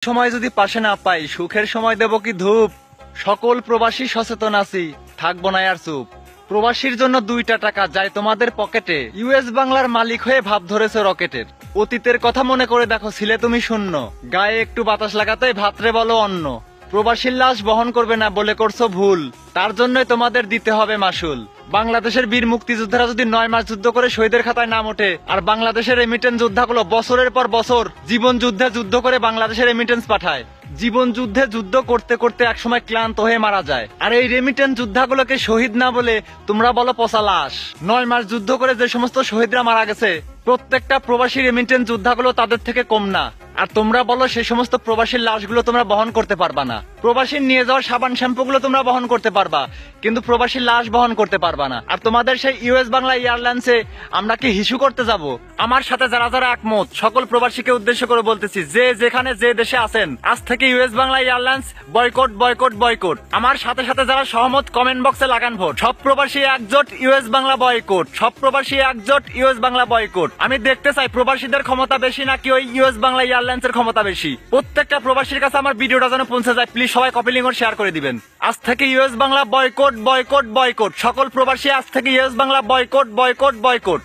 সময় যদি পাশে না পাই সুখের সময় দেব কি ধূপ। সকল প্রবাসী সচেতন আছি, থাকবো না আর চুপ। প্রবাসীর জন্য 2টা টাকা যায় তোমাদের পকেটে, ইউএস বাংলার মালিক হয়ে ভাব ধরেছে রকেটের। অতীতের কথা মনে করে দেখো, ছিলে তুমি শূন্য, গায়ে একটু বাতাস লাগাতেই ভাতরে বলো অন্য। প্রবাসীর লাশ বহন করবে না বলে করছো ভুল, তার জন্যই তোমাদের দিতে হবে মাসুল। বাংলাদেশের বীর মুক্তিযোদ্ধারা যদি 9 মাস যুদ্ধ করে শহীদের খাতায় নাম ওঠে, আর বাংলাদেশের রেমিটেন্স যোদ্ধাগুলো বছরের পর বছর জীবন যুদ্ধে যুদ্ধ করে বাংলাদেশের রেমিটেন্স পাঠায়, জীবন যুদ্ধে যুদ্ধ করতে করতে একসময় ক্লান্ত হয়ে মারা যায়, আর এই রেমিটেন্স যোদ্ধাগুলোকে শহীদ না বলে তোমরা বলো পচা লাশ। 9 মাস যুদ্ধ করে যে সমস্ত শহীদরা মারা গেছে, প্রত্যেকটা প্রবাসী রেমিটেন্স যোদ্ধাগুলো তাদের থেকে কম না, আর তোমরা বলো সেই সমস্ত প্রবাসীর লাশগুলো তোমরা বহন করতে পারবা না। প্রবাসীর নিয়ে যাওয়ার সাবান শ্যাম্পু গুলো তোমরা বহন করতে পারবা, কিন্তু প্রবাসীর লাশ বহন করতে পারবা না। আর তোমাদের সেই ইউএস বাংলা এয়ারলাইন্সে আমরা কি হিসু করতে যাব? আমার সাথে যারা যারা একমত সকল প্রবাসীকে উদ্দেশ্য করে বলতেছি, যে যেখানে যে দেশে আছেন, আজ থেকে US Bangla airlines boycott boycott boycott. আমার সাথে সাথে যারা সহমত কমেন্ট বক্সে লাগান ভোট। সব প্রবাসী একজোট ইউএস বাংলা বয়কট, সব প্রবাসী একজোট ইউএস বাংলা বয়কট। আমি দেখতে চাই প্রবাসীদের ক্ষমতা বেশি নাকি ওই ইউএস বাংলা এয়ারলাইন্সের ক্ষমতা বেশি। প্রত্যেকটা প্রবাসীর কাছে আমার ভিডিওটা যেন পৌঁছে যায়, প্লিজ সবাই কপি লিংক শেয়ার করে দিবেন। আজ থেকে US Bangla boycott boycott boycott. সকল প্রবাসী আজ থেকে US Bangla boycott boycott boycott.